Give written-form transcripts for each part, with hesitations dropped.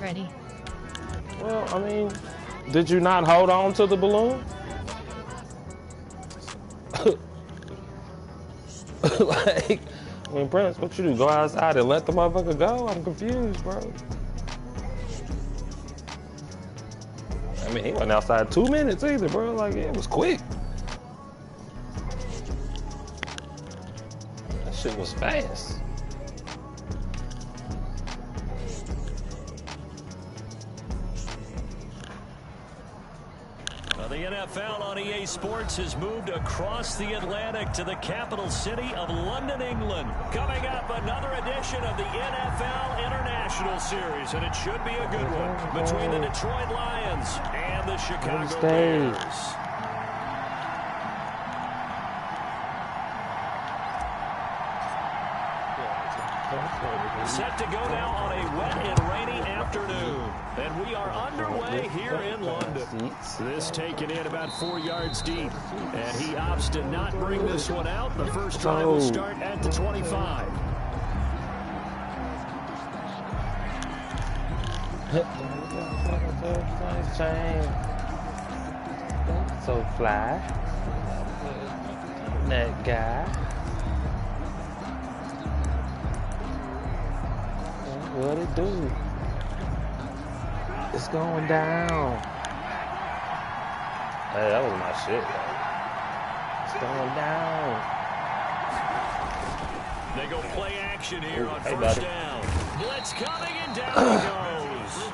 Ready. Well, I mean, did you not hold on to the balloon? Like, I mean, Prince, what you do? Go outside and let the motherfucker go? I'm confused, bro. I mean, he wasn't outside 2 minutes either, bro. Like, it was quick. That shit was fast. The NFL on EA Sports has moved across the Atlantic to the capital city of London, England. Coming up, another edition of the NFL International Series, and it should be a good one between the Detroit Lions and the Chicago Bears. Set to go now on a wet and rainy afternoon. And we are underway here in London. This taken in about 4 yards deep. And he opts to not bring this one out. The first drive will start at the 25. So fly. That guy. What it do? It's going down. Hey, that was my shit, though. It's going down. They go play action here on first down. Blitz coming and down he goes.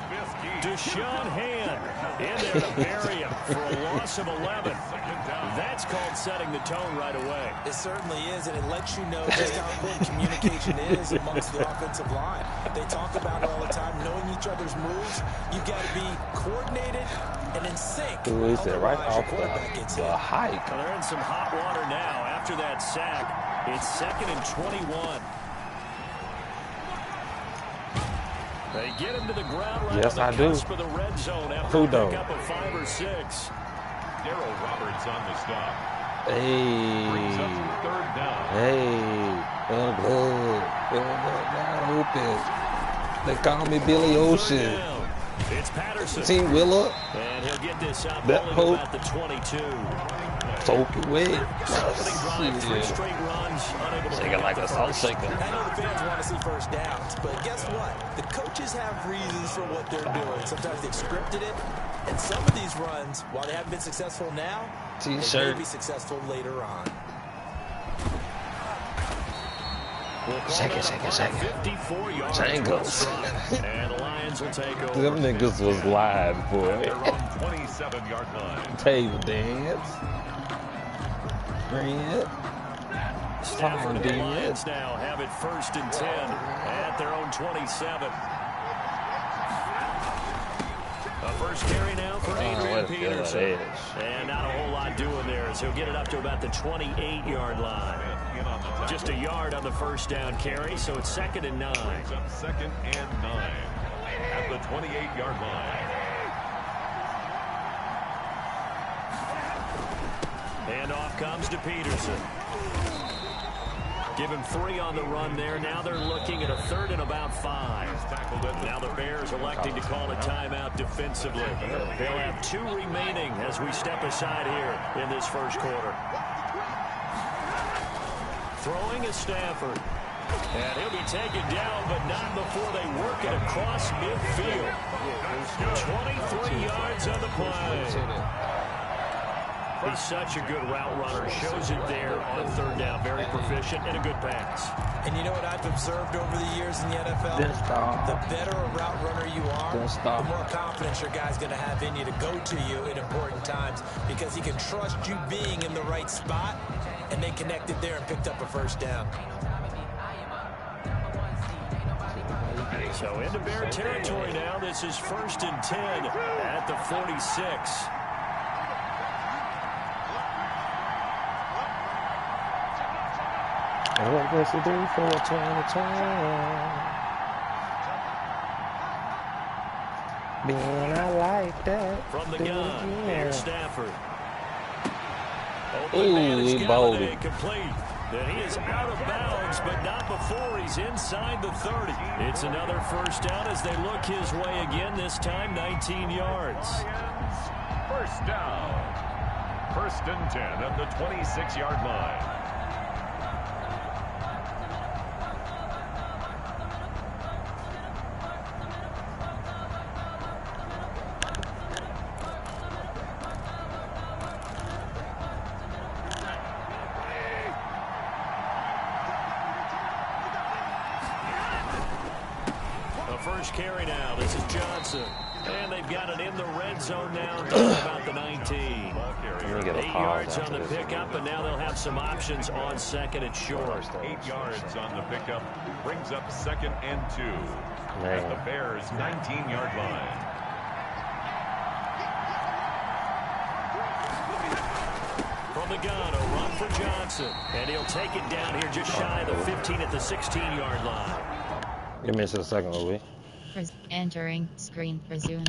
Deshaun Hand in there to bury him for a loss of 11. That's called setting the tone right away. It certainly is, and it lets you know just how important communication is amongst the offensive line. They talk about it all the time, knowing each other's moves. You've got to be coordinated and in sync. Ooh, he said right off the hike. Well, they're in some hot water now after that sack. It's 2nd and 21. They get him to the ground right yes, on the cusp do. of the red zone after a pickup of 5 or 6. Darryl Roberts on the stop. Hey. Brings up 3rd down. Hey. Open. They call me Billy Ocean. It's Patterson. Team Willa. And he'll get this out that bowling about the 22. Soaking wet. Shake it like a salt shaker. I know the fans want to see first downs, but guess what? The coaches have reasons for what they're doing. Sometimes they've scripted it, and some of these runs, while they haven't been successful now, they may be successful later on. Shake it. 54-yard Jangles. And the Lions will take over. Them niggas was live, boy. They're on 27-yard line. Table dance. Red. Stafford and the Lions now have it 1st and 10 at their own 27. A first carry now for Adrian Peterson. And not a whole lot doing there as he'll get it up to about the 28-yard line. Just a yard on the first down carry, so it's 2nd and 9. Up 2nd and 9 at the 28-yard line. And off comes to Peterson. Give him 3 on the run there. Now they're looking at a 3rd and about 5. Now the Bears electing to call a timeout defensively. They'll have 2 remaining as we step aside here in this first quarter. Throwing is Stafford. And he'll be taken down, but not before they work it across midfield. 23 yards on the play. He's such a good route runner. Shows it there on 3rd down. Very proficient and a good pass. And you know what I've observed over the years in the NFL? The better a route runner you are, the more confidence your guy's going to have in you to go to you in important times because he can trust you being in the right spot, and they connected there and picked up a first down. So into Bear territory now. This is 1st and 10 at the 46. What does it do for a turn? Man, I like that. From the gun, here's Stafford. Ooh, he bowled it. Complete. And he is out of bounds, but not before he's inside the 30. It's another first down as they look his way again, this time 19 yards. First down. First and 10 at the 26-yard line. First carry now. This is Johnson. And they've got it in the red zone now down about the 19. 8 yards on the pickup, and now they'll have some options on second and short. 8 yards on the pickup brings up second and 2 at the Bears' 19-yard line. From the gun, a run for Johnson. And he'll take it down here just shy of the 15 at the 16-yard line. Give me a second, Louis. Entering screen resumed.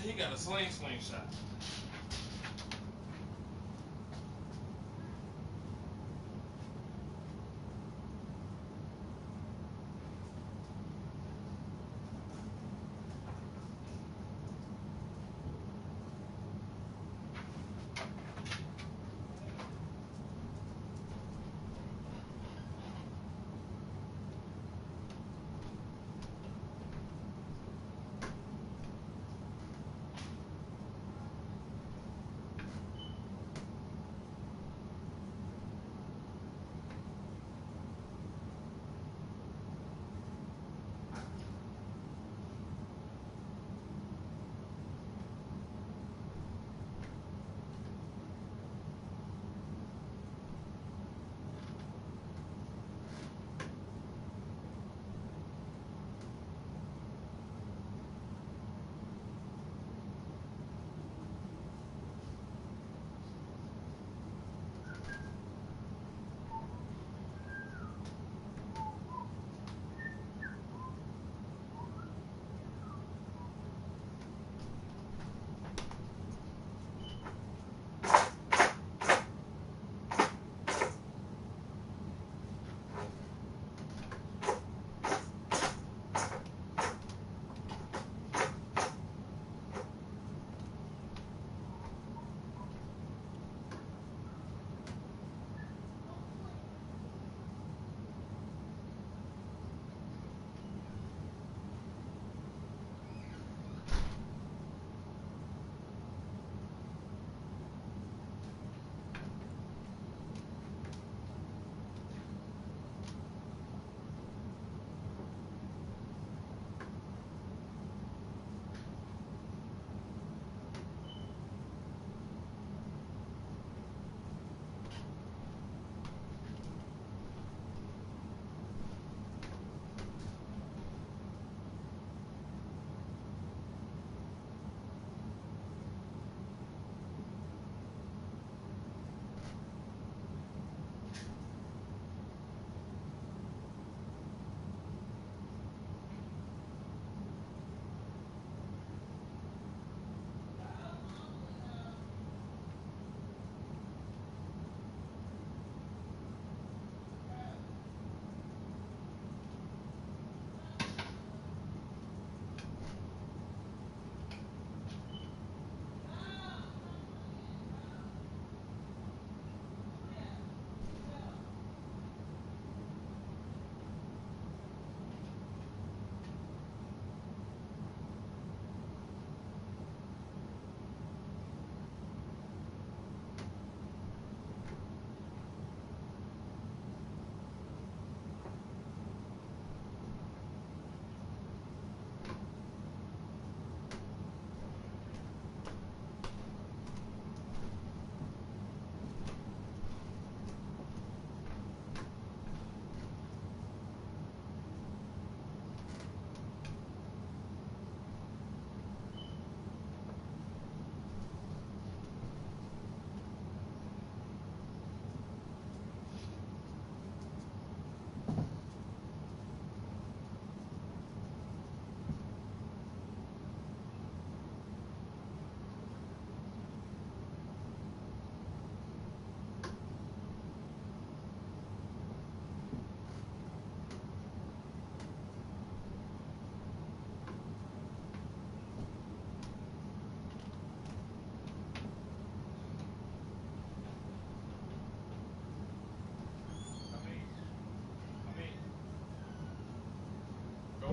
He got a sling shot.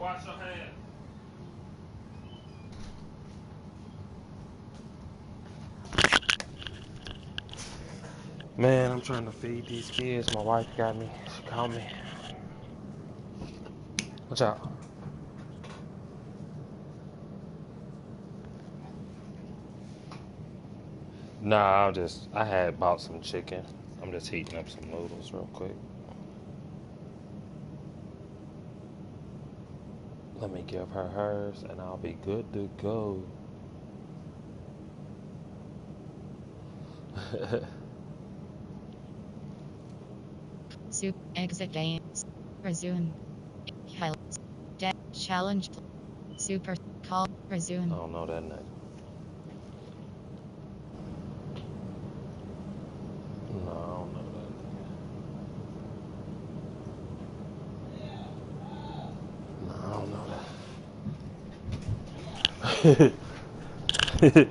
wash your hands. Man, I'm trying to feed these kids. My wife got me. She called me. Watch out. Nah, I had bought some chicken. I'm just heating up some noodles real quick. Let me give her hers and I'll be good to go. Soup, exit games. Resume. Challenge. Super. Call. Resume. I don't know that name. No, I don't know that. No, I don't know that.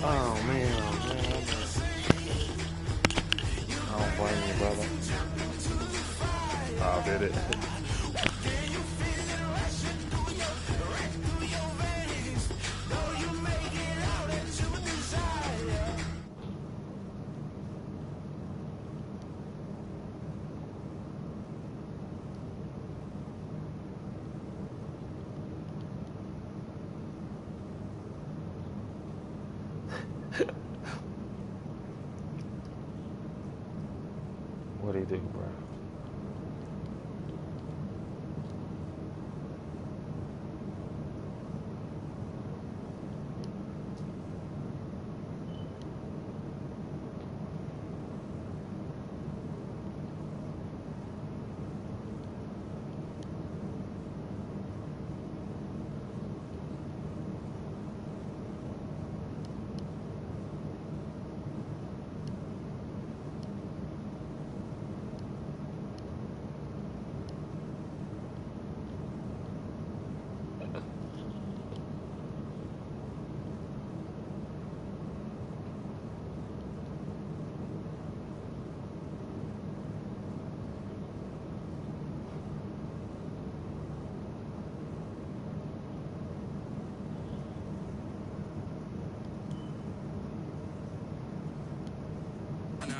Oh man, I don't blame you, brother. Oh, did it? What do you do, bro?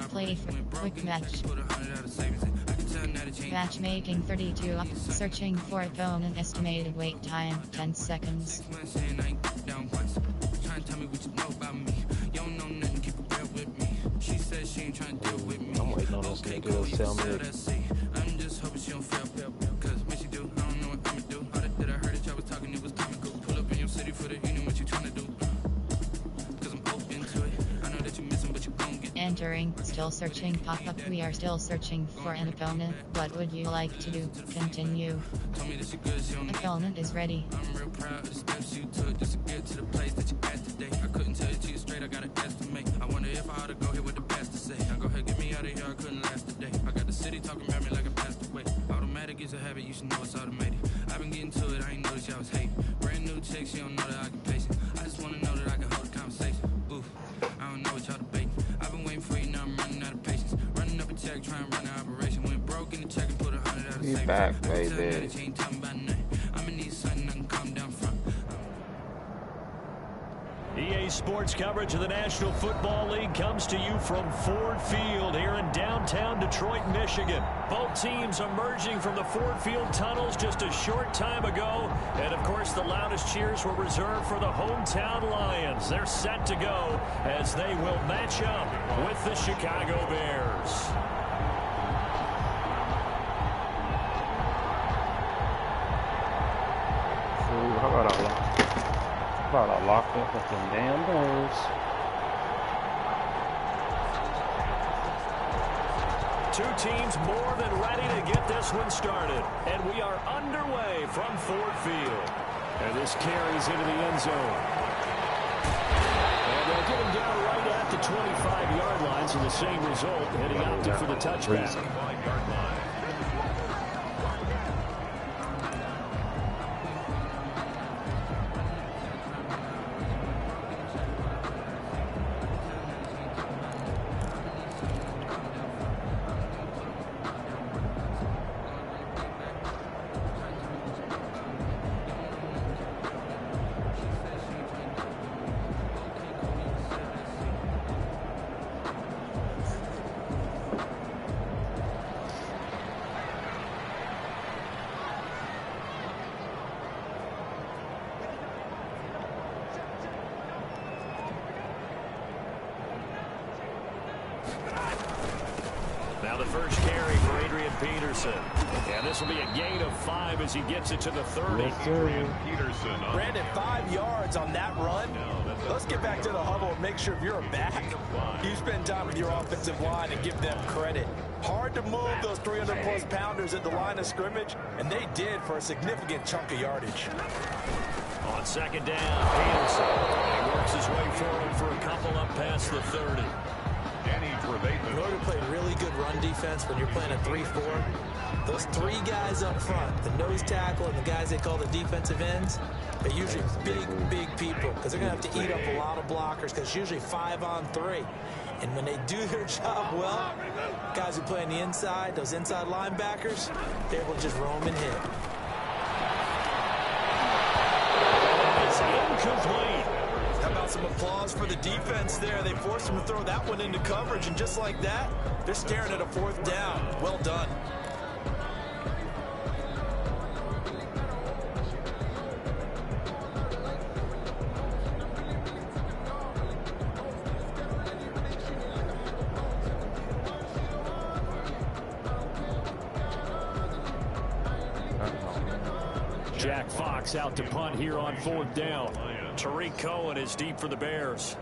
Play for quick match. Matchmaking 32 up. Searching for opponent. Estimated wait time 10 seconds. I'm waiting on this nigga to tell me. I'm just hoping she don't fail, cause when she do, I don't know what I'ma do. All that I heard that y'all was talking, it was comical. Pull up in your city for the union, what you tryna do? Cause I'm open to it. I know that you missing, but you gon' get. Entering, still searching pop-up. We are still searching for an opponent. What would you like to do? Continue. Opponent is ready. I'm real proud of the steps you took just to get to the place that you at today. I couldn't tell it to you straight, I gotta estimate. I wonder if I ought to go here with the best to say. Now go ahead, get me out of here, I couldn't last today. I got the city talking about me like I passed away. Automatic is a habit, you should know it's automated. I've been getting to it, I ain't noticed y'all was hating. Brand new chick, she don't know that I can pace it. I just wanna know that I can hold a conversation. Oof, I don't know what y'all debating. I've been waiting for you, now I'm running out of patience. Running up a check, trying to run an operation. Went broke in the check and put 100 out of savings. Back, baby. I'ma need something I can calm down from. EA Sports coverage of the National Football League comes to you from Ford Field here in downtown Detroit, Michigan. Both teams emerging from the Ford Field tunnels just a short time ago. And, of course, the loudest cheers were reserved for the hometown Lions. They're set to go as they will match up with the Chicago Bears. How about I locked up with them damn doors? Two teams more than ready to get this one started. And we are underway from Ford Field. And this carries into the end zone. And they'll get him down right at the 25-yard line, so the same result, and he opted for the touchback. 5-yard line. Now the first carry for Adrian Peterson. And this will be a gain of 5 as he gets it to the 30. Adrian Peterson. Brandon, 5 yards on that run. Let's get back to the huddle and make sure if you're a back, you spend time with your offensive line and give them credit. Hard to move those 300-plus pounders at the line of scrimmage, and they did for a significant chunk of yardage. On second down, Peterson. He works his way forward for a couple up past the 30. In order to play really good run defense when you're playing a 3-4, those three guys up front, the nose tackle and the guys they call the defensive ends, they're usually big people because they're going to have to eat up a lot of blockers because it's usually 5-on-3. And when they do their job well, guys who play on the inside, those inside linebackers, they're able to just roam and hit. It's incomplete. How about some applause for the defense there? They forced him to throw that one into coverage, and just like that, they're staring at a 4th down. Well done. Jack Fox out to punt here on 4th down. Tariq Cohen is deep for the Bears.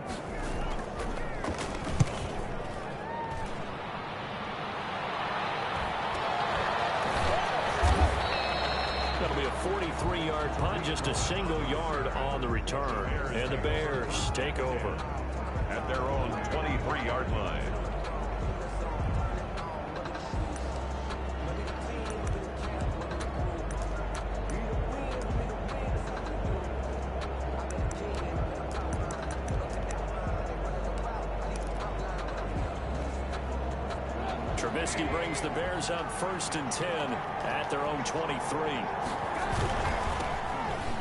That'll be a 43-yard punt, just a single yard on the return. And the Bears take over at their own 23-yard line. Trubisky brings the Bears up 1st and 10 at their own 23.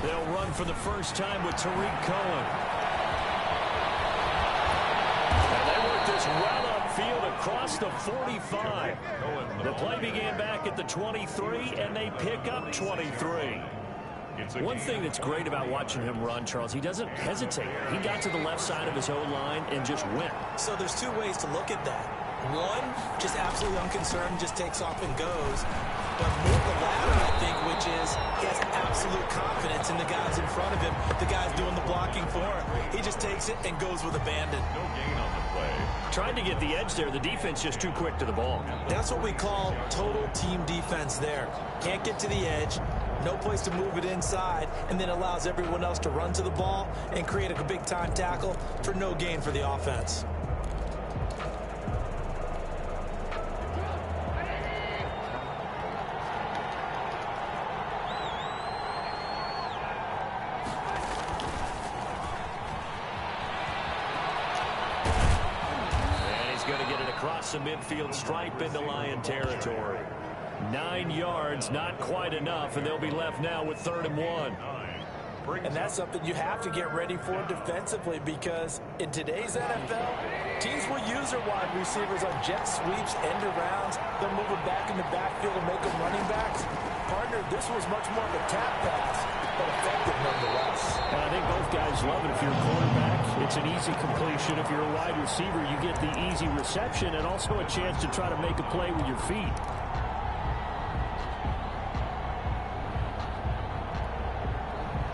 They'll run for the first time with Tariq Cohen. And they work this well upfield across the 45. The play began back at the 23, and they pick up 23. One thing that's great about watching him run, Charles, he doesn't hesitate. He got to the left side of his O-line and just went. So there's two ways to look at that. One, just absolutely unconcerned, just takes off and goes. But more the latter, I think, which is he has absolute confidence in the guys in front of him, the guys doing the blocking for him. He just takes it and goes with abandon. No gain on the play. Tried to get the edge there. The defense just too quick to the ball. That's what we call total team defense there. Can't get to the edge, no place to move it inside, and then allows everyone else to run to the ball and create a big-time tackle for no gain for the offense. Across the midfield stripe into Lion territory. 9 yards, not quite enough, and they'll be left now with 3rd and 1. And that's something you have to get ready for defensively, because in today's NFL, teams will use their wide receivers on jet sweeps, end arounds. They'll move them back in the backfield and make them running backs. Partner, this was much more of a tap pass, but effective nonetheless. And I think both guys love it. If you're a quarterback, it's an easy completion. If you're a wide receiver, you get the easy reception and also a chance to try to make a play with your feet.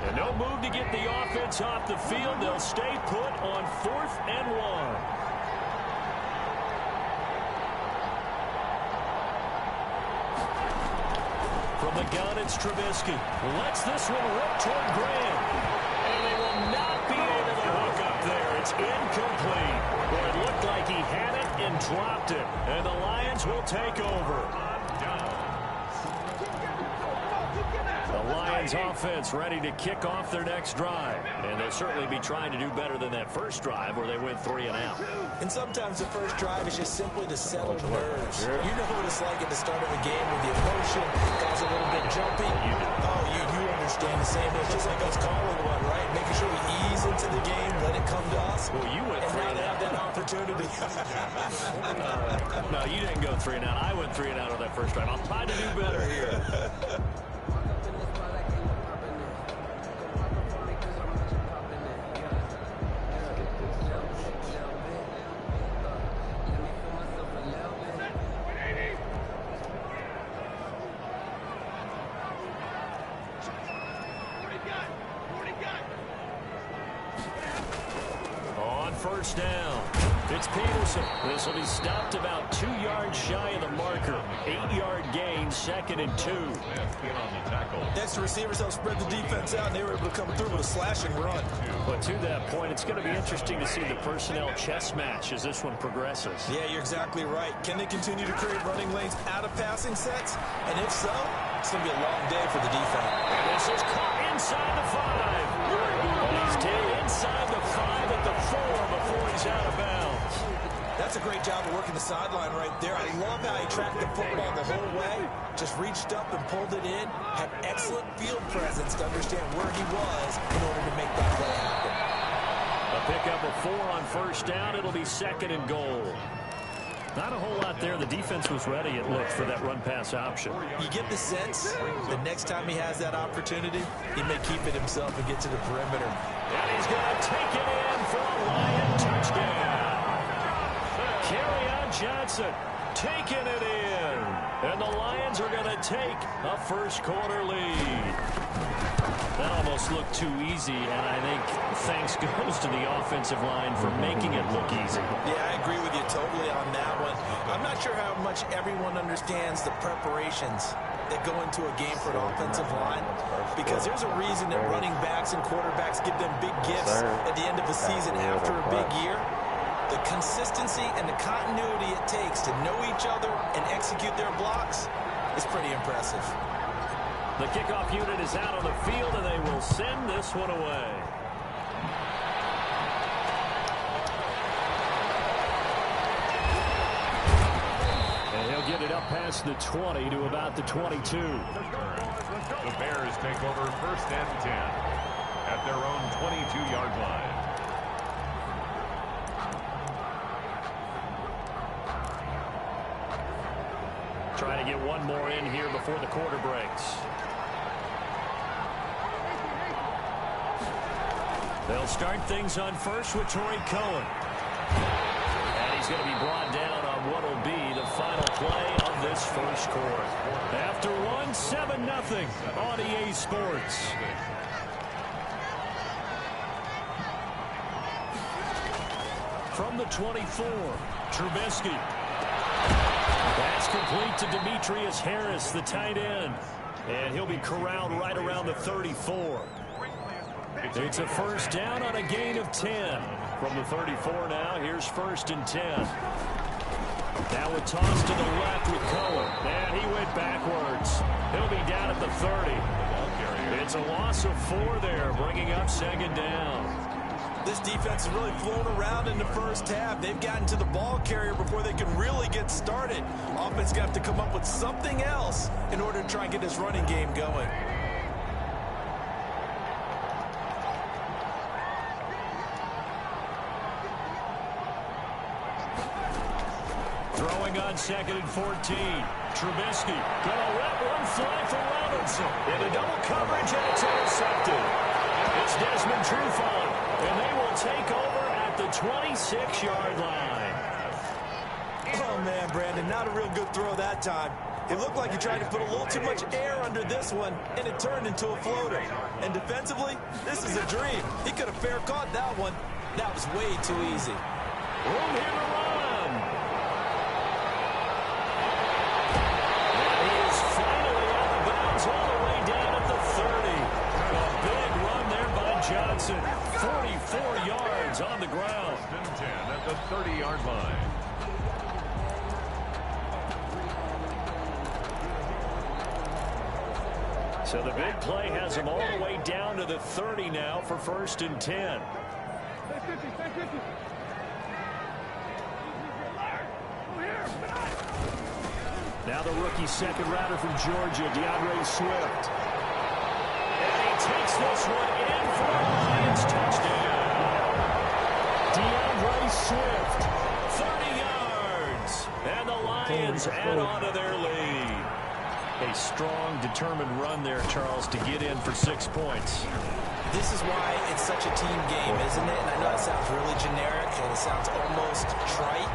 And no move to get the offense off the field. They'll stay put on 4th and 1. From the gun, it's Trubisky. Lets this one rip toward Graham. And they will not be able to hook up there. It's incomplete. Well, it looked like he had it and dropped it. And the Lions will take over. The Lions offense ready to kick off their next drive. And they'll certainly be trying to do better than that first drive where they went 3 and out. And sometimes the first drive is just simply to settle nerves. You know what it's like at the start of a game with the emotion, guys a little bit jumpy. Oh, you understand the same. It's just like us calling one, right? Making sure we ease into the game, let it come to us. Well, you went 3 and out. That opportunity. No, you didn't go 3 and out. I went 3 and out on that first drive. I'll try to do better here. First down. It's Peterson. This will be stopped about 2 yards shy of the marker. 8-yard gain, 2nd and 2. Next receivers help spread the defense out, and they were able to come through with a slashing run. But to that point, it's going to be interesting to see the personnel chess match as this one progresses. Yeah, you're exactly right. Can they continue to create running lanes out of passing sets? And if so, it's going to be a long day for the defense. And this is caught inside the 5. And he's dead inside the 5 at the 4 before he's out of bounds. That's a great job of working the sideline right there. I love how he tracked the football the whole way. Just reached up and pulled it in. Had excellent field presence to understand where he was in order to make that play happen. A pickup of 4 on first down. It'll be 2nd and goal. Not a whole lot there. The defense was ready, it looked, for that run-pass option. You get the sense the next time he has that opportunity, he may keep it himself and get to the perimeter. And he's going to take it in for a Lion touchdown. Kerryon Johnson taking it in. And the Lions are going to take a first-quarter lead. That almost looked too easy, and I think thanks goes to the offensive line for making it look easy. Yeah, I agree with you totally on that one. I'm not sure how much everyone understands the preparations that go into a game for an offensive line, because there's a reason that running backs and quarterbacks give them big gifts at the end of the season after a big year. The consistency and the continuity it takes to know each other and execute their blocks is pretty impressive. The kickoff unit is out on the field, and they will send this one away. And he'll get it up past the 20 to about the 22. The Bears take over 1st and 10 at their own 22-yard line. Trying to get one more in here before the quarter breaks. They'll start things on first with Torrey Cohen. And he's going to be brought down on what will be the final play of this first quarter. After one, 7-0 on EA Sports. From the 24, Trubisky. Pass complete to Demetrius Harris, the tight end. And he'll be corralled right around the 34. It's a first down on a gain of 10. From the 34 now, here's 1st and 10. Now a toss to the left with Cohen. And he went backwards. He'll be down at the 30. It's a loss of 4 there, bringing up 2nd down. This defense has really flown around in the first half. They've gotten to the ball carrier before they can really get started. Offense got to come up with something else in order to try and get this running game going. Throwing on 2nd and 14. Trubisky gonna let one fly for Robinson. In a double coverage, and it's intercepted. It's Desmond Trufant, and they will take over at the 26-yard line. Oh, man, Brandon, not a real good throw that time. It looked like he tried to put a little too much air under this one, and it turned into a floater. And defensively, this is a dream. He could have fair caught that one. That was way too easy. Room here to run. And he is finally out of bounds all the way down at the 30. A big run there by Johnson. 44 yards on the ground. 10 at the 30-yard line. So the big play has him all the way down to the 30 now for 1st and 10. Now the rookie second rounder from Georgia, DeAndre Swift. And he takes this one in for a Lions touchdown. DeAndre Swift, 30 yards. And the Lions add on to their lead. A strong, determined run there, Charles, to get in for 6 points. This is why it's such a team game, isn't it? And I know it sounds really generic and it sounds almost trite,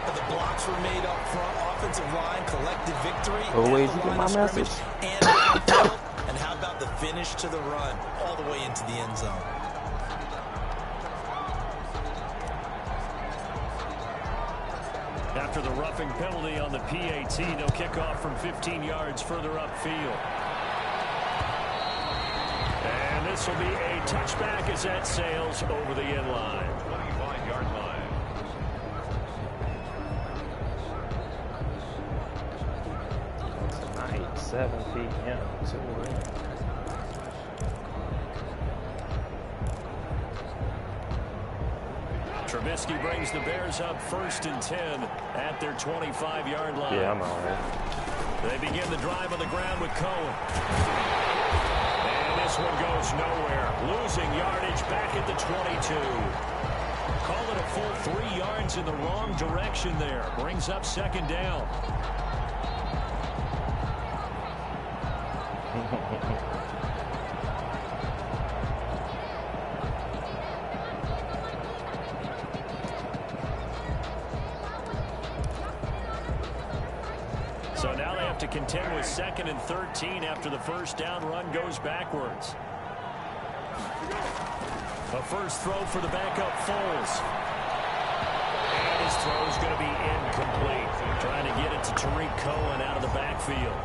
but the blocks were made up front, offensive line, collective victory. Oh, wait, you get my message? And how about the finish to the run, all the way into the end zone? After the roughing penalty on the PAT, they'll kick off from 15 yards further upfield. And this will be a touchback as that sails over the end line. 25-yard line. Tonight, 7 p.m. Trubisky brings the Bears up 1st and 10 at their 25-yard line. Yeah, I'm all right. They begin the drive on the ground with Cohen. And this one goes nowhere. Losing yardage back at the 22. Call it a full 3 yards in the wrong direction there. Brings up 2nd down. So now they have to contend with 2nd and 13 after the 1st down run goes backwards. A first throw for the backup Foles. And his throw is going to be incomplete. Trying to get it to Tariq Cohen out of the backfield.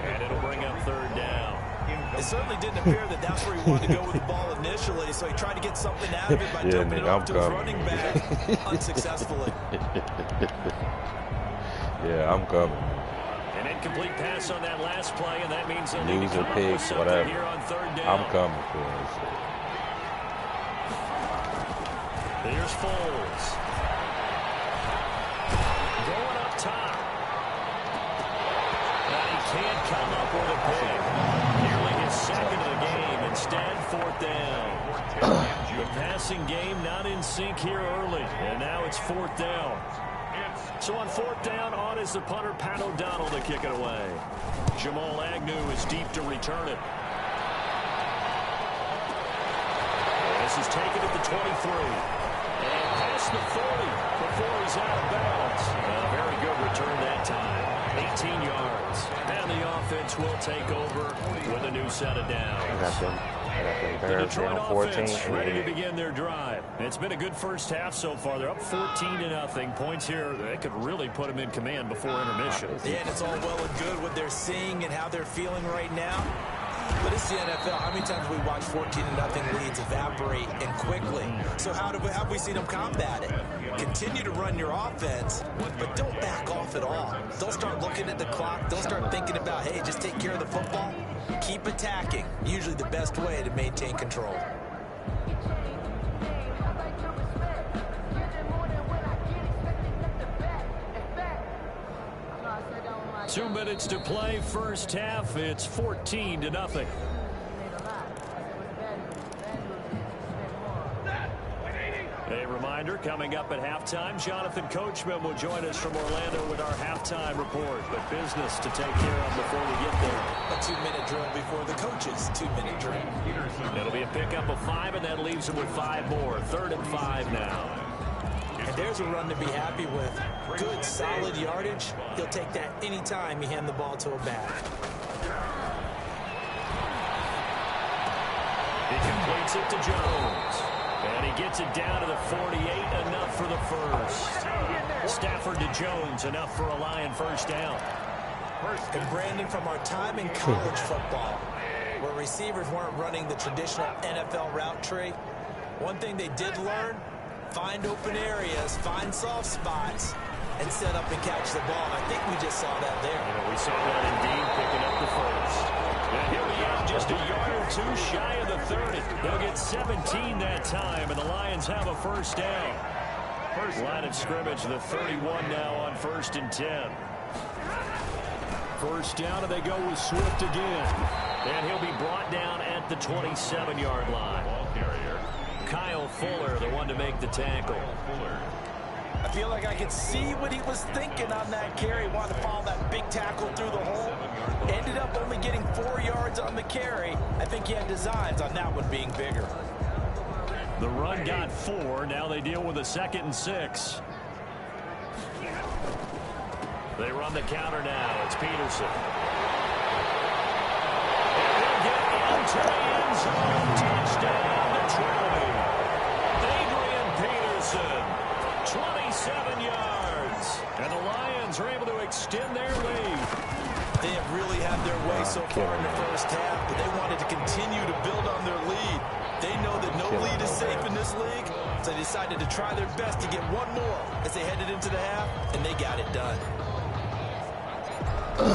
And it'll bring up 3rd down. It certainly didn't appear that that's where he wanted to go with the ball initially, so he tried to get something out of it by dumping it off to his running back unsuccessfully. Yeah, I'm coming. An incomplete pass on that last play, and that means they'll Lose need to or come up pick, with something whatever. here on 3rd down. I'm coming for it. Here's Foles. Going up top. And he can't come up with a pick. Nearly his 2nd of the game. Instead, 4th down. The passing game not in sync here early. And now it's 4th down. So on 4th down, on is the punter, Pat O'Donnell, to kick it away. Jamal Agnew is deep to return it. This is taken at the 23. And past the 40 before he's out of bounds. A very good return that time. 18 yards. And the offense will take over with a new set of downs. The Detroit offense ready to begin their drive. It's been a good first half so far. They're up 14-0. Points here, they could really put them in command before intermission. Yeah, and it's all well and good what they're seeing and how they're feeling right now. But it's the NFL. How many times we watch 14-0 leads evaporate and quickly? So how have we seen them combat it? Continue to run your offense, but don't back off at all. Don't start looking at the clock. Don't start thinking about, hey, just take care of the football. Keep attacking. Usually the best way to maintain control. Two minutes to play, first half. It's 14-0. A reminder, coming up at halftime, Jonathan Coachman will join us from Orlando with our halftime report. But business to take care of before we get there. A 2-minute drill before the coaches' 2-minute drill. It'll be a pickup of 5, and that leaves him with 5 more. 3rd and 5 now. And there's a run to be happy with. Good, solid yardage. He'll take that anytime you hand the ball to a back. He completes it to Jones. And he gets it down to the 48, enough for the first. Stafford to Jones, enough for a Lion first down. And Brandon, from our time in college football, where receivers weren't running the traditional NFL route tree, one thing they did learn, find open areas, find soft spots, and set up and catch the ball. I think we just saw that there. We saw that indeed, picking up the first. And he'll be out just a yard or two shy of the 30. They'll get 17 that time, and the Lions have a first down. Line of scrimmage, the 31 now on 1st and 10. First down, and they go with Swift again. And he'll be brought down at the 27-yard line. Ball carrier. Kyle Fuller, the one to make the tackle. I feel like I could see what he was thinking on that carry. Wanted to follow that big tackle through the hole. Ended up only getting 4 yards on the carry. I think he had designs on that one being bigger. The run got 4. Now they deal with a 2nd and 6. They run the counter now. It's Peterson. And they'll get into the end zone. Touchdown, Detroit. Adrian Peterson, 27 yards. And the extend their lead. They have really had their way so far in the first half, but they wanted to continue to build on their lead. They know that no lead is safe in this league, so they decided to try their best to get one more as they headed into the half, and they got it done.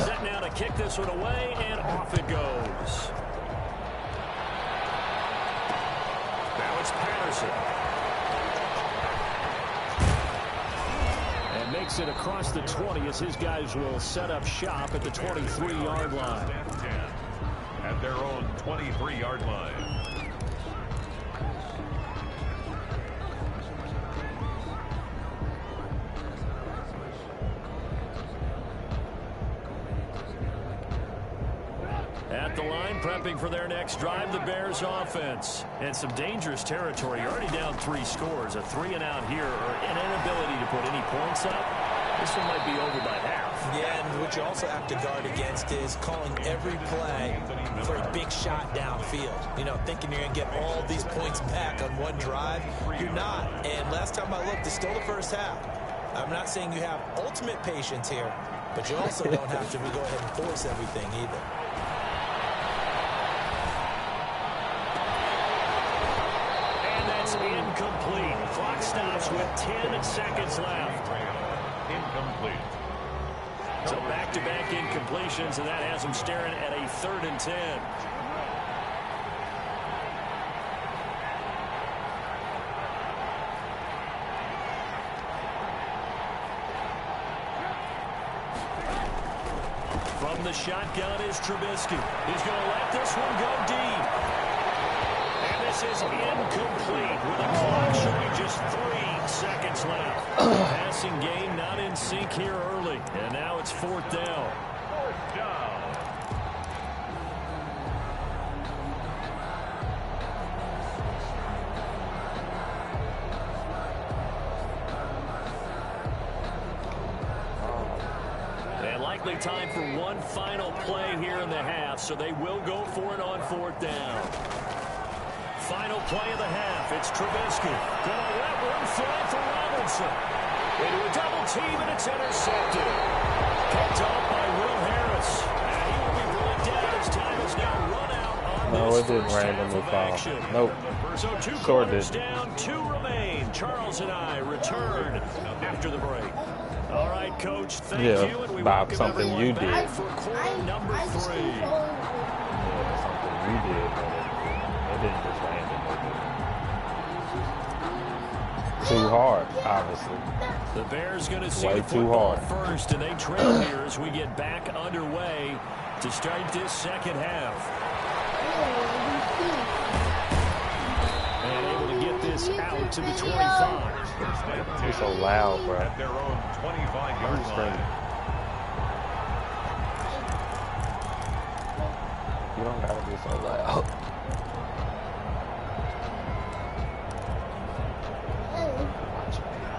Set now to kick this one away, and off it goes. Now it's Patterson. And makes it across the 20 as his guys will set up shop at the 23-yard line. At their own 23-yard line. At the line, prepping for their next drive, the Bears offense. And some dangerous territory. You're already down 3 scores. A 3-and-out here, or an inability to put any points up. This one might be over by half. Yeah, and what you also have to guard against is calling every play for a big shot downfield. You know, thinking you're going to get all these points back on one drive. You're not. And last time I looked, it's still the first half. I'm not saying you have ultimate patience here, but you also don't have to go ahead and force everything either. Incomplete. Clock stops with 10 seconds left. Incomplete. So back-to-back incompletions, and that has them staring at a 3rd and 10. From the shotgun is Trubisky. He's going to let this one go deep. This is incomplete with a clock showing just 3 seconds left. Passing game not in sync here early. And now it's 4th down. 4th down. And likely time for one final play here in the half, so they will go for it on 4th down. Final play of the half. It's Trubisky. Gonna let one fly for Robinson. Into a double team, and it's intercepted. Picked off by Will Harris. And he will be brought down as time is now run out on No, this it didn't first half randomly of fall. action. Nope. So 2 Sure quarters did. down, 2 remain. Charles and I return after the break. All right, Coach, thank you. And we Bob, welcome something everyone you back did. for quarter number 3. Yeah, something you did, but it didn't just randomly. Too hard, obviously. The Bears going to see Way the too football hard. first, and they trail here as we get back underway to start this second half. And able to get this out to the 25. You're so loud, bro. At their own 25-yard line. You don't gotta be so loud.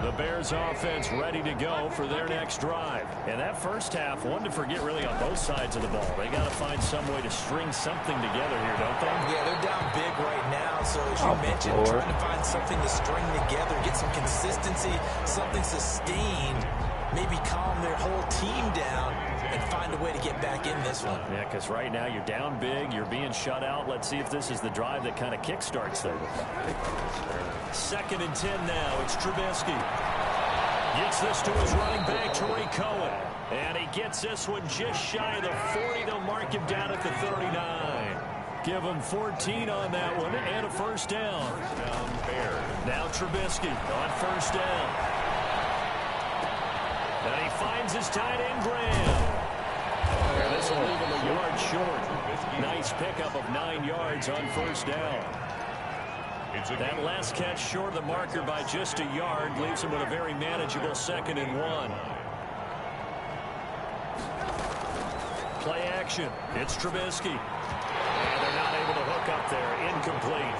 The Bears offense ready to go for their next drive. And that first half, one to forget really on both sides of the ball. They got to find some way to string something together here, don't they? Yeah, they're down big right now, so as you mentioned, trying to find something to string together, get some consistency, something sustained, maybe calm their whole team down and find a way to get back in this one. Yeah, because right now you're down big, you're being shut out. Let's see if this is the drive that kind of kickstarts them. 2nd and 10 now. It's Trubisky. Gets this to his running back, Tariq Cohen. And he gets this one just shy of the 40. They'll mark him down at the 39. Give him 14 on that one and a first down. Now Trubisky on first down. And he finds his tight end, Graham. And this will leave him a yard short. Nice pickup of 9 yards on first down. That last catch short of the marker by just a yard leaves him with a very manageable 2nd and 1. Play action. It's Trubisky. And they're not able to hook up there. Incomplete.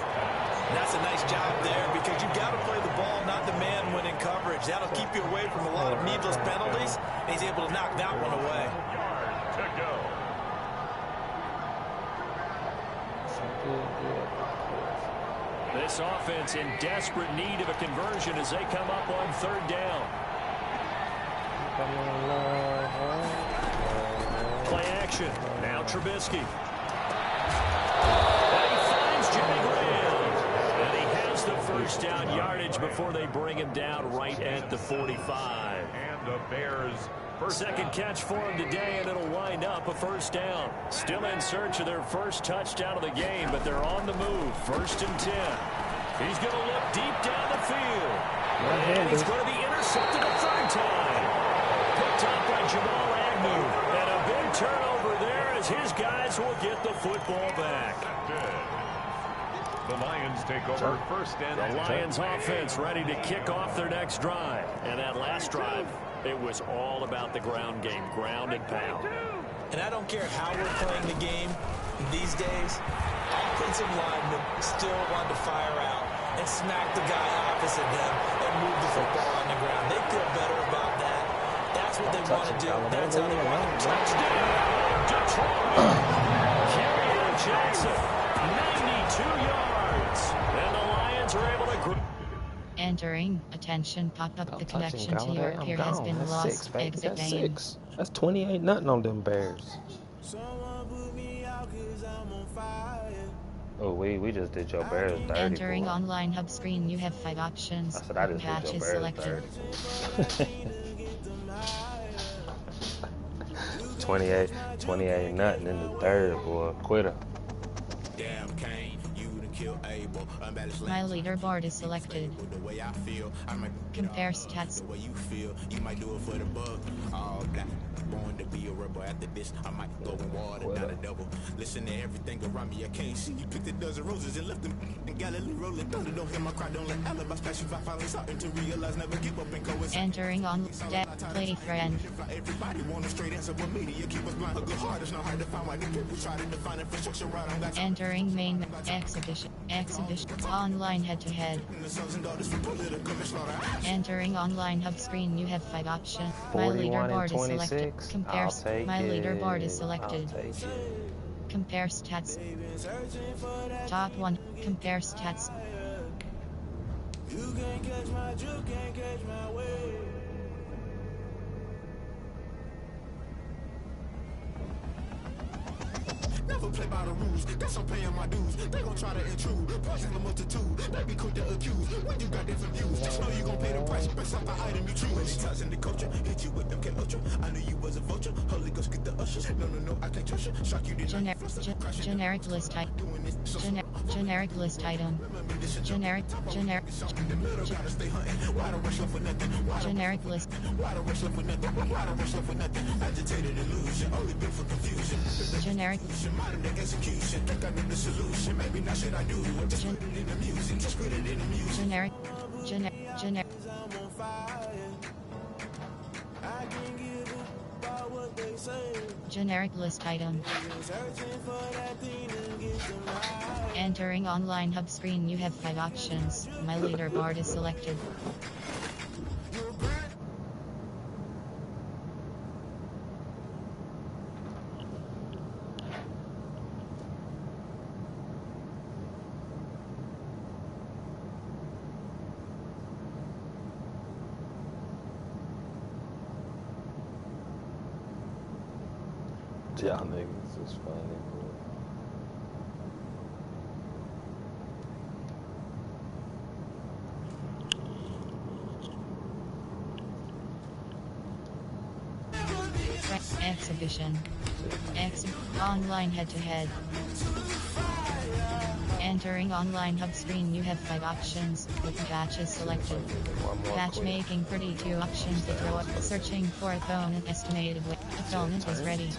That's a nice job there because you've got to play the ball, not the man when in coverage. That'll keep you away from a lot of needless penalties. And he's able to knock that one away. To go. This offense in desperate need of a conversion as they come up on 3rd down. Play action. Now Trubisky. And he finds Jimmy Graham. And he has the first down yardage before they bring him down right at the 45. And the Bears Second catch for him today, and it'll wind up a first down. Still in search of their first touchdown of the game, but they're on the move. 1st and 10. He's going to look deep down the field. And he's going to be intercepted a third time. Picked up by Jamal Agnew. And a big turnover there as his guys will get the football back. The Lions take over 1st and 10. The Lions offense ready to kick off their next drive. And that last drive, it was all about the ground game, ground and pound. And I don't care how we're playing the game these days, offensive linemen still want to fire out and smack the guy opposite them and move the football on the ground. They feel better about that. That's what they want to do. That's how they want to touchdown. Detroit. Kerryon Jackson, 92 yards. And the Lions are able to... Entering. Attention. Pop up. The connection to your peer has been lost. Exit name. That's 28-0 on them Bears. Oh, we just did your Bears dirty. Entering boy. Online hub screen. You have 5 options. I said I just Patch did is your Bears selected. dirty. 28 nothing in the third, boy. Quitter. My leaderboard is selected. Compare stats. Born to be a rebel after this. I might go in water, not a double. Listen to everything around me. I can't see you picked a dozen roses and left them in Galilee rolling thunder. Don't hear my cry, don't let alibi splash you. I finally starting to realize never give up and coincide. Entering on play friend. Everybody want a straight answer, but media keep us blind. A good heart is not hard to find. Why the people try to define infrastructure right on that. Entering main exhibition. Online head to head. Entering online hub screen. You have 5 options. My leaderboard is selected. Compare. My leaderboard is selected. Compare stats. Top 1. Compare stats. You can't catch my way. Never play by the rules, guess I'm paying my dues. They gon' try to intrude, poison the multitude. They be quick to accuse, when you got different views. Just know you gon' pay the price, best off the item you choose. Ties in the culture, hit you with them Ultra. I knew you was a vulture, Holy Ghost get the ushers. No, I can't trust you, shock you did generic list item. Generic list item. Generic list. Generic modern execution. Think I know the solution. Maybe not should I do what just put it in the music. Just put it in the music. Generic. Generic list item. Entering online hub screen. You have 5 options. My leaderboard is selected. Y'all niggas is funny, bro. Exhibition. Online head-to-head. Entering online hub screen. You have 5 options. With patches selected. Patch making 32 options to throw up. Searching for opponent estimated weight. Opponent is ready.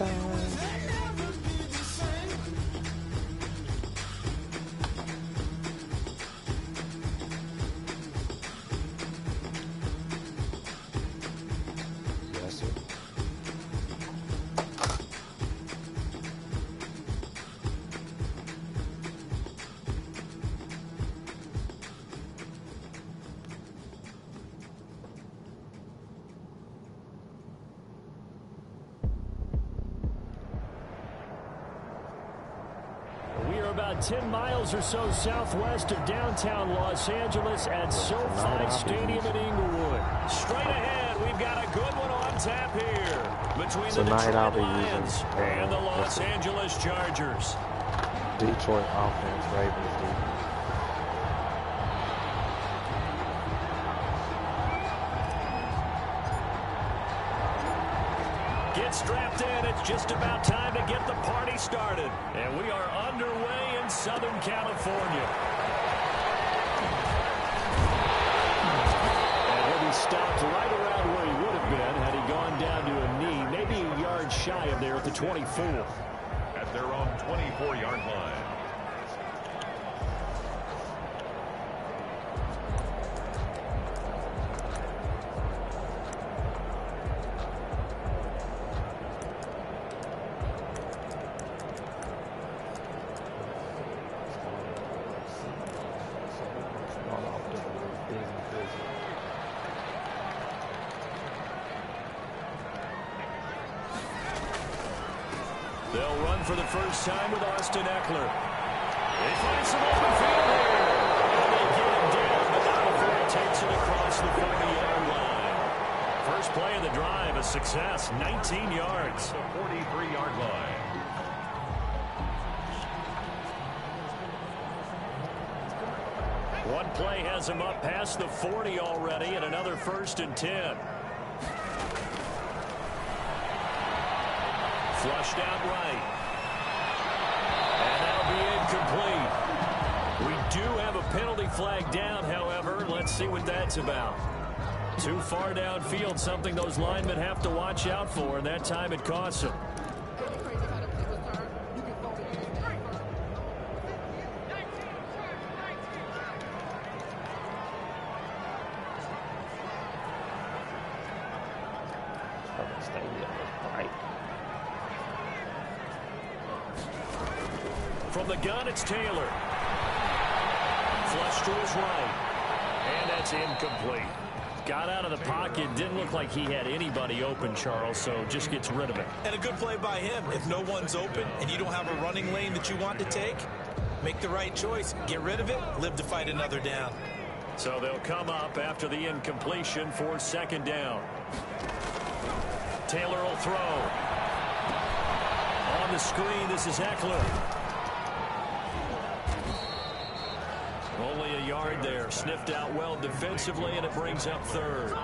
about 10 miles or so southwest of downtown Los Angeles at SoFi Stadium in Inglewood. Straight ahead, we've got a good one on tap here between the Detroit Lions and the Los Angeles Chargers. Detroit offense, Ravens defense. Get strapped in. It's just about time to get the party started. And we are underway in Southern California. And he'll be stopped right around where he would have been had he gone down to a knee, maybe a yard shy of there at the 24. At their own 24-yard line. They'll run for the first time with Austin Eckler. They find some open field here. And they get him down, but not before he takes it across the 40-yard line. First play of the drive, a success, 19 yards. The 43-yard line. One play has him up past the 40 already, and another 1st and 10. Flushed out right. And that'll be incomplete. We do have a penalty flag down, however. Let's see what that's about. Too far downfield, something those linemen have to watch out for, and that time it costs them. From the gun, it's Taylor. Flush to his right. And that's incomplete. Got out of the pocket. Didn't look like he had anybody open, Charles, so just gets rid of it. And a good play by him. If no one's open and you don't have a running lane that you want to take, make the right choice. Get rid of it. Live to fight another down. So they'll come up after the incompletion for 2nd down. Taylor will throw. On the screen, this is Eckler. Only a yard there. Sniffed out well defensively, and it brings up 3rd.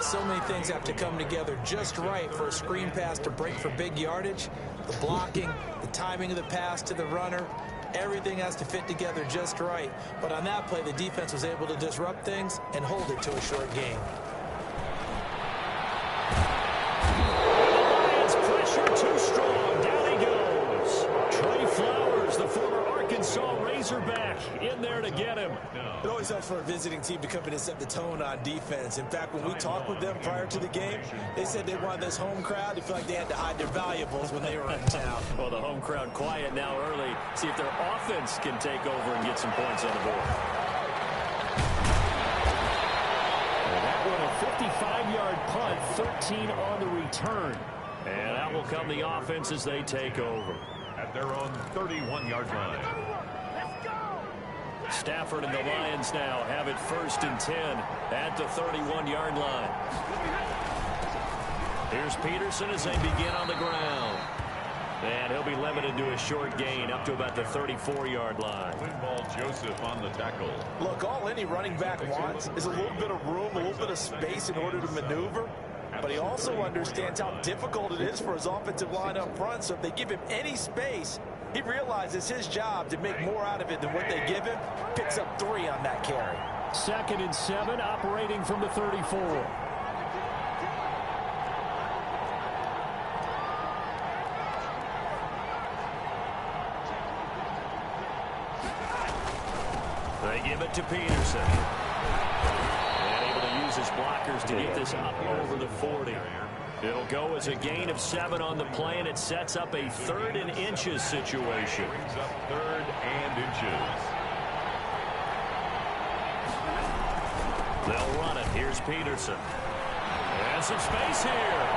So many things have to come together just right for a screen pass to break for big yardage. The blocking, the timing of the pass to the runner, everything has to fit together just right. But on that play, the defense was able to disrupt things and hold it to a short gain. Lions pressure too strong. Down he goes. Trey Flowers, the former Arkansas Razorback, in there to get him. It always helps for a visiting team to come in and set the tone on defense. In fact, when we talked with them prior to the game, they said they wanted this home crowd to feel like they had to hide their valuables when they were in town. Well, the home crowd quiet now early. See if their offense can take over and get some points on the board. And that one, a 55-yard punt, 13 on the return. And that will come the offense as they take over. At their own 31-yard line. Stafford and the Lions now have it 1st and 10 at the 31-yard line. Here's Peterson as they begin on the ground. And he'll be limited to a short gain up to about the 34-yard line. Winball Joseph on the tackle. Look, all any running back wants is a little bit of room, a little bit of space in order to maneuver. But he also understands how difficult it is for his offensive line up front. So if they give him any space, he realizes his job to make more out of it than what they give him. Picks up 3 on that carry. 2nd and 7, operating from the 34. They give it to Peterson. And able to use his blockers to get this up over the 40. It'll go as a gain of 7 on the play, and it sets up a 3rd and inches situation. Brings up 3rd and inches. They'll run it. Here's Peterson. And some space here.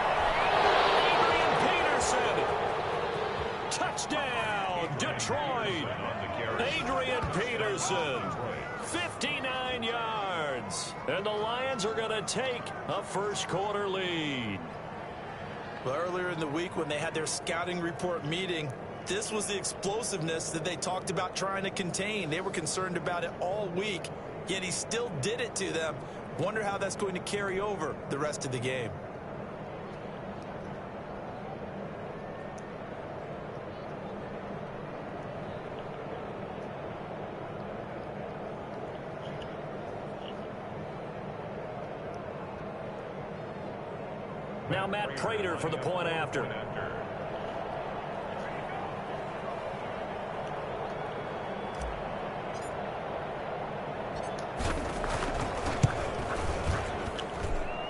Adrian Peterson. Touchdown, Detroit. Adrian Peterson. 59 yards. And the Lions are going to take a first quarter lead. Well, earlier in the week when they had their scouting report meeting, this was the explosiveness that they talked about trying to contain. They were concerned about it all week, yet he still did it to them. Wonder how that's going to carry over the rest of the game. Now Matt Prater for the point after.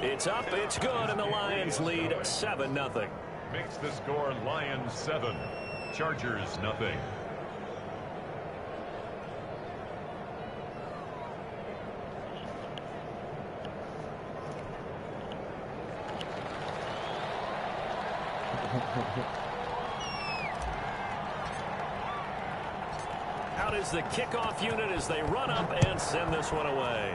It's up, it's good, and the Lions lead 7-0. Makes the score Lions 7, Chargers nothing. Out is the kickoff unit as they run up and send this one away.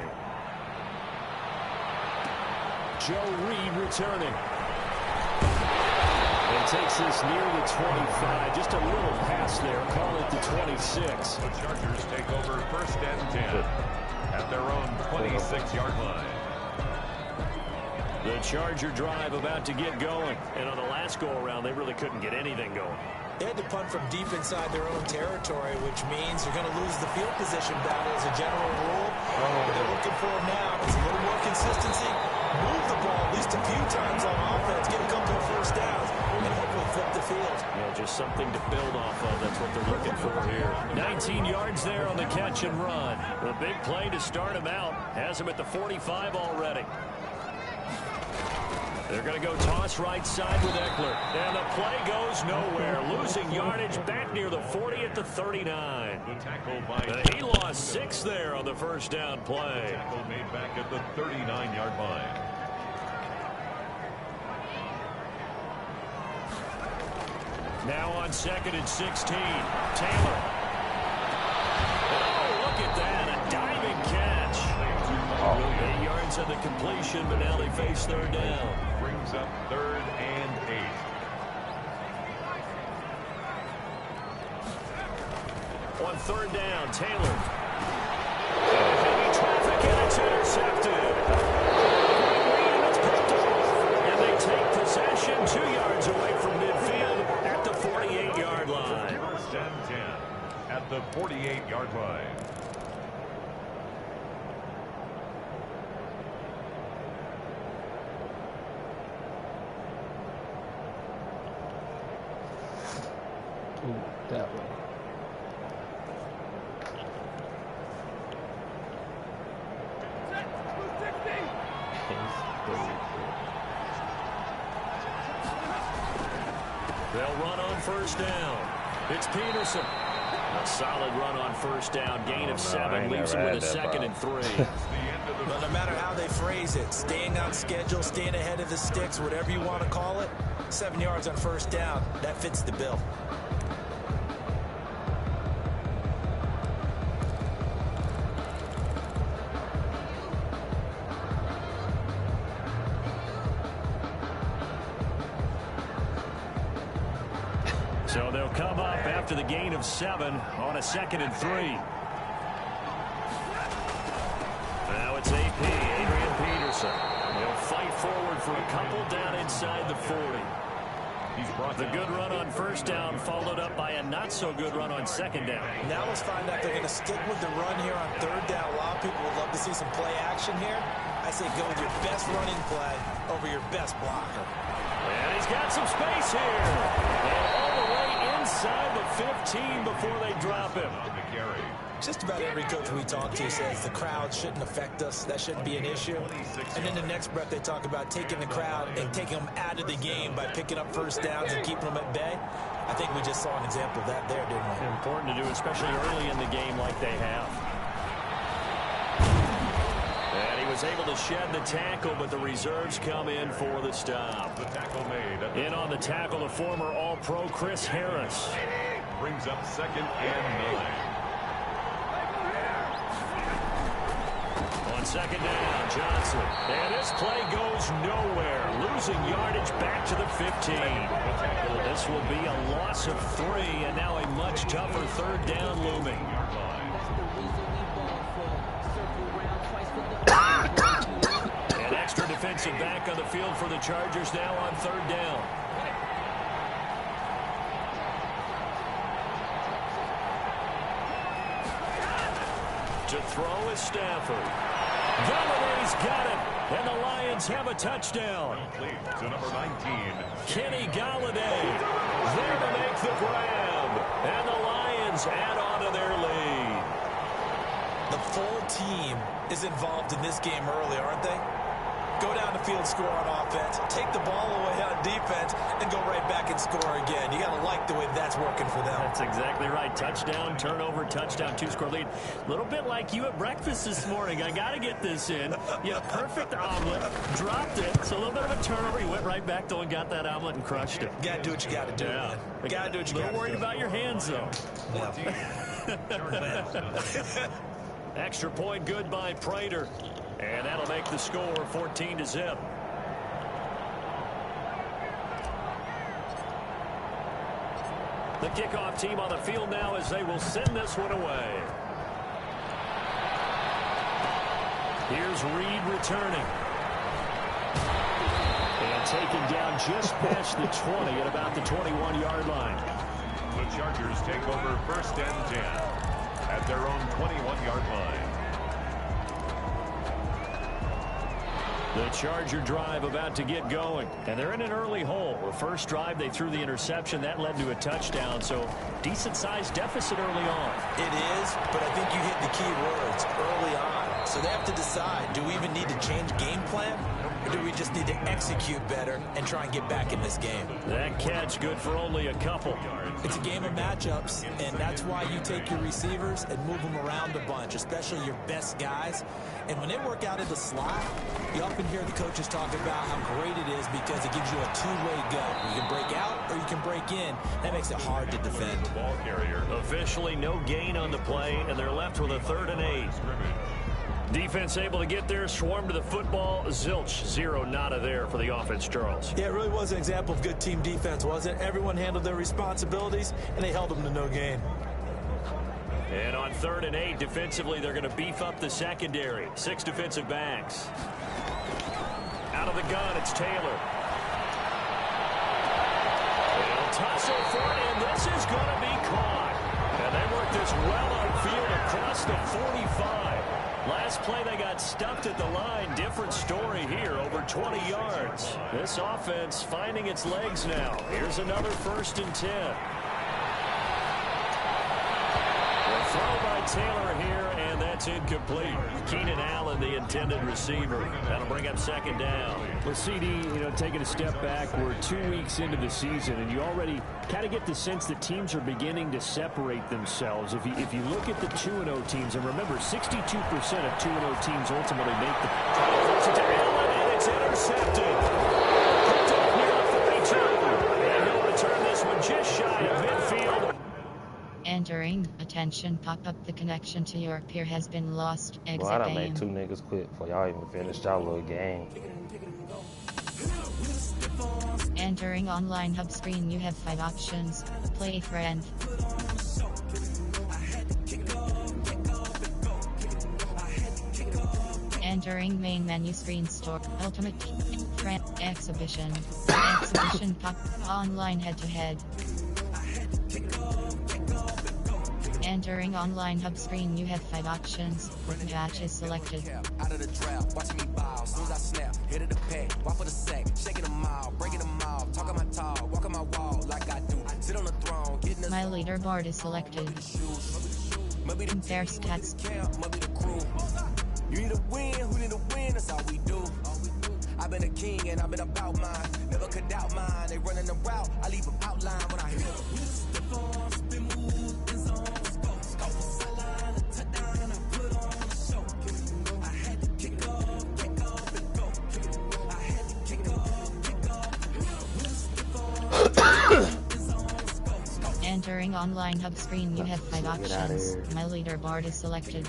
Joe Reed returning. And takes this near the 25. Just a little pass there. Call it the 26. The Chargers take over first and 10 at their own 26-yard line. The Charger drive about to get going. And on the last go-around, they really couldn't get anything going. They had to punt from deep inside their own territory, which means you're going to lose the field position battle as a general rule. What they're looking for now is a little more consistency. Move the ball at least a few times on offense, get a couple of first downs, and hopefully flip the field. Yeah, just something to build off of. That's what they're looking for here. 19 yards there on the catch and run. The big play to start him out. Has him at the 45 already. They're going to go toss right side with Eckler. And the play goes nowhere. Losing yardage back near the 40 at the 39. The tackle by He lost 6 there on the first down play. The tackle made back at the 39-yard line. Now on 2nd and 16. Taylor. Oh, look at that. A diving catch. 8 yards on the completion, but now they face third down. Brings up 3rd and 8. On 3rd down, Taylor. Heavy traffic, and it's intercepted. It's picked off, and they take possession 2 yards away from midfield at the 48-yard line. 1st and 10 at the 48-yard line. Ooh, that way. They'll run on 1st down. It's Peterson. A solid run on 1st down. Gain of 7 leaves him with a 2nd and 3. But no matter how they phrase it, staying on schedule, staying ahead of the sticks, whatever you want to call it, 7 yards on 1st down, that fits the bill. So they'll come up after the gain of 7 on a 2nd and 3. Now it's AP, Adrian Peterson. He'll fight forward for a couple down inside the 40. The good run on 1st down followed up by a not-so-good run on 2nd down. Now let's find out if they're going to stick with the run here on 3rd down. A lot of people would love to see some play action here. I say go with your best running play over your best blocker. And he's got some space here. And all the way inside the 15 before they drop him. Just about every coach we talk to says the crowd shouldn't affect us. That shouldn't be an issue. And in the next breath, they talk about taking the crowd and taking them out of the game by picking up 1st downs and keeping them at bay. I think we just saw an example of that there, didn't we? Important to do, especially early in the game like they have. And he was able to shed the tackle, but the reserves come in for the stop. The tackle made. In on the tackle, the former All-Pro Chris Harris. brings up 2nd and 9. On 2nd down, Johnson. And this play goes nowhere. Losing yardage back to the 15. This will be a loss of 3, and now a much tougher 3rd down looming. An extra defensive back on the field for the Chargers now on 3rd down. To throw is Stafford. Galladay's got it, and the Lions have a touchdown. To number 19. Kenny Galladay there to make the grab, and the Lions add on to their lead. The full team is involved in this game early, aren't they? Go down the field, score on offense, take the ball away on defense, and go right back and score again. You got to like the way that's working for them. That's exactly right. Touchdown, turnover, touchdown, 2-score lead. A little bit like you at breakfast this morning. I got to get this in. You had a perfect omelet, dropped it. So a little bit of a turnover. You went right back though and got that omelet and crushed it. Got to do what you got to do, man. Got to do what you got to do. A little worried about your hands, though. Extra point good by Prater. And that'll make the score 14-0. The kickoff team on the field now as they will send this one away. Here's Reed returning. And taken down just past the 20 at about the 21-yard line. The Chargers take over 1st and 10 at their own 21-yard line. The Charger drive about to get going, and they're in an early hole. The first drive, they threw the interception. That led to a touchdown, so decent-sized deficit early on. It is, but I think you hit the key words, early on. So they have to decide, do we even need to change game plan, or do we just need to execute better and try and get back in this game? That catch good for only a couple. It's a game of matchups, and that's why you take your receivers and move them around a bunch, especially your best guys. And when they work out in the slot, you often hear the coaches talk about how great it is because it gives you a two-way go. You can break out or you can break in. That makes it hard to defend. Ball carrier. Officially no gain on the play, and they're left with a 3rd and 8. Defense able to get there, swarm to the football. Zilch, 0 nada there for the offense, Charles. Yeah, it really was an example of good team defense, wasn't it? Everyone handled their responsibilities, and they held them to no gain. And on 3rd and 8, defensively, they're going to beef up the secondary. 6 defensive backs. Out of the gun, it's Taylor. They'll tussle for it, and this is going to be caught. And they work this well upfield across the 45. Last play, they got stuffed at the line. Different story here, over 20 yards. This offense finding its legs now. Here's another 1st and 10. Throw by Taylor here, and that's incomplete. Keenan Allen, the intended receiver. That'll bring up 2nd down. Well, CD, taking a step back, we're 2 weeks into the season, and you already kind of get the sense that teams are beginning to separate themselves. If you look at the 2-0 teams, and remember, 62% of 2-0 teams ultimately make the... Force it to Allen, and it's intercepted. Picked up here at 42. And he'll return this one just shy of midfield. Entering. Attention, pop up. The connection to your peer has been lost. Exit Well, I done game. made 2 niggas quit before y'all even finished y'all little game. Entering online hub screen. You have 5 options. Play friend. Entering main menu screen store. Ultimate friend exhibition. Exhibition pop online head to head. Entering online hub screen, you have 5 options. Match is selected. Out of the draft, watching me bow. Soon as I snap, hit of the pack, walk for the sack, shaking them out, breaking them out, talking my talk, walking my wall like I do. Sit on the throne, getting the My leaderboard is selected. Compare stats. You need a win, who need a win? That's all we do. I've been a king and I've been about mine. Never could doubt mine. They running the route, I leave them outline when I hit them. Entering online hub screen, you have 5 options. My leaderboard is selected.